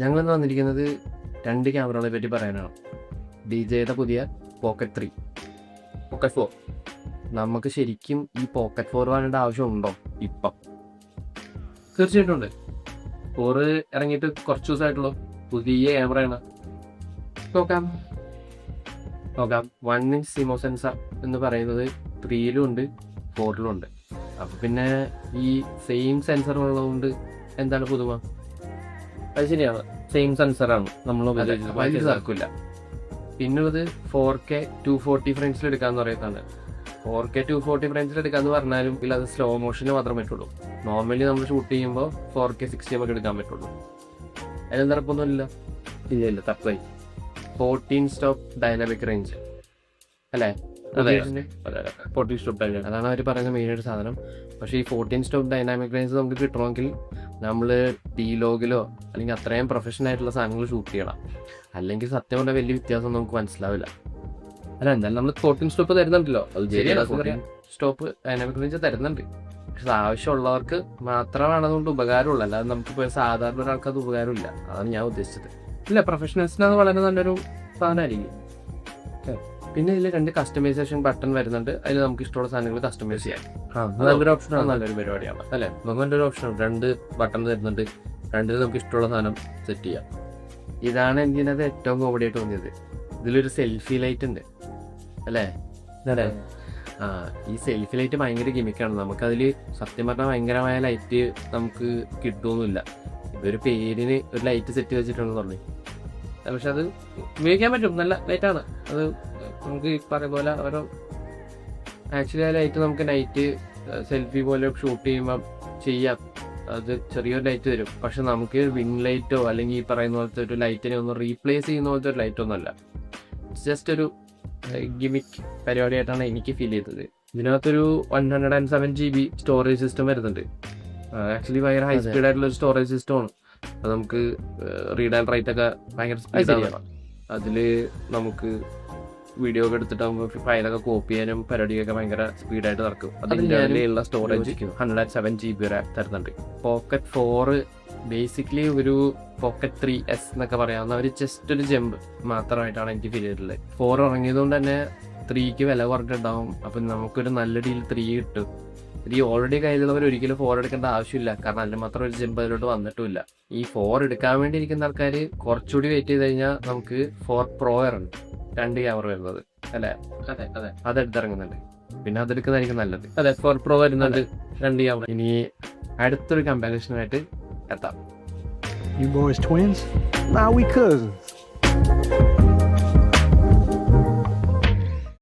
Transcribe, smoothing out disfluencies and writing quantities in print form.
ഞങ്ങളിന്ന് വന്നിരിക്കുന്നത് 2 ക്യാമറകളെ പറ്റി പറയാനാണ്. DJയുടെ പുതിയ പോക്കറ്റ് 3, പോക്കറ്റ് 4. നമുക്ക് ശരിക്കും ഈ പോക്കറ്റ് 4 വാങ്ങേണ്ട ആവശ്യമുണ്ടോ ഇപ്പം? തീർച്ചയായിട്ടും ഉണ്ട്. 4 ഇറങ്ങിയിട്ട് കുറച്ച് ദിവസമായിട്ടുള്ളൂ. പുതിയ ക്യാമറയാണ്. നോക്കാം. 1 ഇഞ്ച് CMOS സെൻസർ എന്ന് പറയുന്നത് 3-ലും ഉണ്ട്, 4-ലും ഉണ്ട്. അപ്പോൾ പിന്നെ ഈ സെയിം സെൻസർ ഉള്ളതുകൊണ്ട് എന്താണ് പുതുമ? അത് ശരിയാണ്, സെയിം സെൻസറാണ് നമ്മൾ ഉപയോഗിച്ചത്, നടക്കില്ല. പിന്നുള്ളത് 4K 240 ഫ്രെയിംസിൽ എടുക്കാന്ന് പറയുന്നതാണ്. 4K 240 ഫ്രെയിംസിൽ എടുക്കാന്ന് പറഞ്ഞാലും അത് സ്ലോ മോഷനിൽ മാത്രമേ പറ്റുള്ളൂ. നോർമലി നമ്മൾ ഷൂട്ട് ചെയ്യുമ്പോൾ 4K 60 നമുക്ക് എടുക്കാൻ പറ്റുള്ളൂ. അതിലും തറപ്പൊന്നുമില്ല. ഇല്ല, തപ്പായി. 14 സ്റ്റോപ്പ് ഡൈനാമിക് റേഞ്ച് അല്ലേ? 14 സ്റ്റോപ്പ് ഡൈനാമിക്, അതാണ് അവർ പറയുന്ന മെയിനായിട്ട് സാധനം. പക്ഷേ ഈ 14 സ്റ്റോപ്പ് ഡൈനാമിക് റേഞ്ച് നമുക്ക് കിട്ടണമെങ്കിൽ നമ്മൾ D-Logലോ അല്ലെങ്കിൽ അത്രയും പ്രൊഫഷണൽ ആയിട്ടുള്ള സാധനങ്ങൾ ഷൂട്ട് ചെയ്യണം. അല്ലെങ്കിൽ സത്യം പറഞ്ഞാൽ വലിയ വ്യത്യാസം നമുക്ക് മനസ്സിലാവില്ല. അല്ല, എന്തായാലും നമ്മൾ 14 സ്റ്റോപ്പ് തരുന്നുണ്ടല്ലോ, അത് ശരിയാണ്. 14 സ്റ്റോപ്പ് ഡൈനാമിക് റേഞ്ച് തരുന്നുണ്ട്. പക്ഷെ ആവശ്യമുള്ളവർക്ക് മാത്രമാണ് അതുകൊണ്ട് ഉപകാരമുള്ളൂ. അല്ലാതെ നമുക്കിപ്പോൾ സാധാരണ ഒരാൾക്ക് അത് ഉപകാരമില്ല. അതാണ് ഞാൻ ഉദ്ദേശിച്ചത്. ഇല്ല, പ്രൊഫഷണൽസിന് അത് വളരെ നല്ലൊരു സാധനമായിരിക്കും. പിന്നെ ഇതിൽ 2 കസ്റ്റമൈസേഷൻ ബട്ടൺ വരുന്നുണ്ട്. അതിൽ നമുക്ക് ഇഷ്ടമുള്ള സാധനങ്ങൾ കസ്റ്റമൈസ് ചെയ്യാം. നല്ലൊരു ഓപ്ഷനാണ്, നല്ലൊരു പരിപാടിയാണ് അല്ലേ? നമുക്ക് നല്ലൊരു ഓപ്ഷനാണ്. 2 ബട്ടൺ തരുന്നുണ്ട്, 2 നമുക്ക് ഇഷ്ടമുള്ള സാധനം സെറ്റ് ചെയ്യാം. ഇതാണ് എനിക്കത് ഏറ്റവും കോമഡി ആയിട്ട് തോന്നിയത്. ഇതിലൊരു സെൽഫി ലൈറ്റ് ഉണ്ട് അല്ലേ? അല്ലേ? ഈ സെൽഫി ലൈറ്റ് ഭയങ്കര ഗിമിക്കാണ്. നമുക്കതിൽ സത്യം പറഞ്ഞാൽ ഭയങ്കരമായ ലൈറ്റ് നമുക്ക് കിട്ടുമൊന്നുമില്ല. ഇതൊരു പേരിന് ഒരു ലൈറ്റ് സെറ്റ് വെച്ചിട്ടുണ്ടെന്ന് പറഞ്ഞു. പക്ഷെ അത് ഉപയോഗിക്കാൻ പറ്റും, നല്ല ലൈറ്റാണ്. അത് നമുക്ക് ഈ പറയുന്ന പോലെ ഓരോ ആക്ച്വലി ആ ലൈറ്റ് നമുക്ക് നൈറ്റ് സെൽഫി പോലെ ഷൂട്ട് ചെയ്യുമ്പോൾ ചെയ്യാം. അത് ചെറിയൊരു ലൈറ്റ് തരും. പക്ഷെ നമുക്ക് വിങ് ലൈറ്റോ അല്ലെങ്കിൽ ഈ പറയുന്ന പോലത്തെ ഒരു ലൈറ്റിനെ ഒന്ന് റീപ്ലേസ് ചെയ്യുന്ന പോലത്തെ ഒരു ലൈറ്റൊന്നും അല്ല. ജസ്റ്റ് ഒരു ഗിമിക് പരിപാടിയായിട്ടാണ് എനിക്ക് ഫീൽ ചെയ്തത്. ഇതിനകത്തൊരു 107 GB സ്റ്റോറേജ് സിസ്റ്റം വരുന്നുണ്ട്. ആക്ച്വലി ഭയങ്കര ഹൈ സ്പീഡ് ആയിട്ടുള്ള ഒരു സ്റ്റോറേജ് സിസ്റ്റമാണ്. അത് നമുക്ക് റീഡ് ആൻഡ് റൈറ്റ് ഒക്കെ ഭയങ്കര സ്പീഡാണ്. അതിൽ നമുക്ക് വീഡിയോ ഒക്കെ എടുത്തിട്ട് നമുക്ക് ഫയലൊക്കെ കോപ്പി ചെയ്യാനും പരിപാടിയൊക്കെ ഭയങ്കര സ്പീഡായിട്ട് നടക്കും. അതിലുള്ള സ്റ്റോറേജ് 107 GB വരെ തരുന്നുണ്ട്. പോക്കറ്റ് 4 ബേസിക്കലി ഒരു പോക്കറ്റ് 3S എന്നൊക്കെ പറയാവുന്ന ഒരു ജസ്റ്റ് ഒരു ജമ്പ് മാത്രമായിട്ടാണ് എനിക്ക് ഫീൽ ചെയ്തിട്ടുള്ളത്. 4 ഇറങ്ങിയതുകൊണ്ട് തന്നെ 3ക്ക് വില കുറഞ്ഞിട്ടുണ്ടാവും. അപ്പം നമുക്കൊരു നല്ല ഡീൽ 3 കിട്ടും. 3 ഓൾറെഡി കയ്യിലുള്ളവർ ഒരിക്കലും 4 എടുക്കേണ്ട ആവശ്യമില്ല. കാരണം അതിന് മാത്രം ഒരു ജമ്പ് അതിലോട്ട് വന്നിട്ടുമില്ല. ഈ 4 എടുക്കാൻ വേണ്ടി ഇരിക്കുന്ന ആൾക്കാർ കുറച്ചുകൂടി വെയിറ്റ് ചെയ്ത് കഴിഞ്ഞാൽ നമുക്ക് 4 Pro ഇറങ്ങും, 2 ക്യാമറ വരുന്നത് അല്ലേ? അതെ, അതെടുത്തിറങ്ങുന്നുണ്ട്. പിന്നെ അതെടുക്കുന്നതായിരിക്കും നല്ലത്. അതെ, 4 Pro വരുന്നുണ്ട്, 2 ക്യാമറ. ഇനി അടുത്തൊരു കമ്പാരിസണായിട്ട് എത്താം. You boys twins? Nah, we cousins.